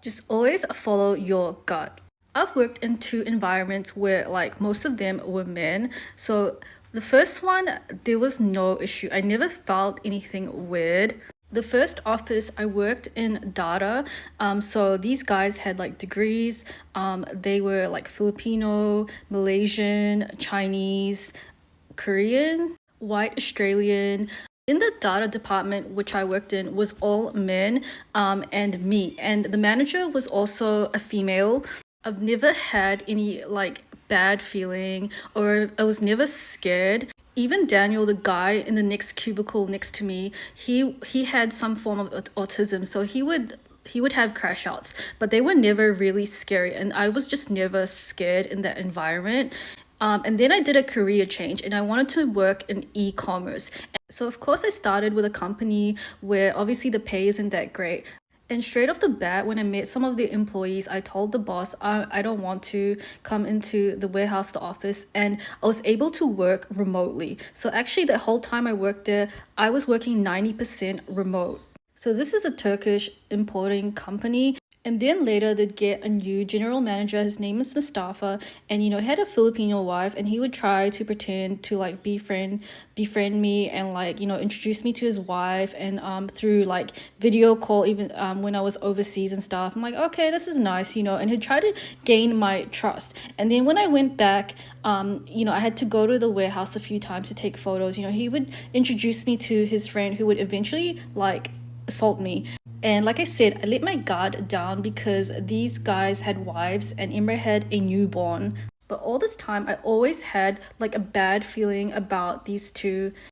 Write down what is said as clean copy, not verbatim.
Just always follow your gut. I've worked in two environments where like most of them were men. So the first one, there was no issue. I never felt anything weird. The first office I worked in data. So these guys had like degrees. They were like Filipino, Malaysian, Chinese, Korean, white Australian. In the data department, which I worked in, was all men, and me. And the manager was also a female. I've never had any like bad feeling, or I was never scared. Even Daniel, the guy in the next cubicle next to me, he had some form of autism, so he would have crash outs, but they were never really scary, and I was just never scared in that environment. And then I did a career change and I wanted to work in e-commerce. So of course I started with a company where obviously the pay isn't that great. And straight off the bat, when I met some of the employees, I told the boss I don't want to come into the warehouse, the office, and I was able to work remotely. So actually, the whole time I worked there, I was working 90% remote. So this is a Turkish importing company. And then later they'd get a new general manager. His name is Mustafa, and he had a Filipino wife, and he would try to pretend to like befriend me and like introduce me to his wife, and through like video call, even when I was overseas and stuff. I'm like, okay, this is nice, and he'd try to gain my trust. And then when I went back, I had to go to the warehouse a few times to take photos. He would introduce me to his friend who would eventually like assault me. And like I said, I let my guard down because these guys had wives and Imre had a newborn. But all this time, I always had like a bad feeling about these two.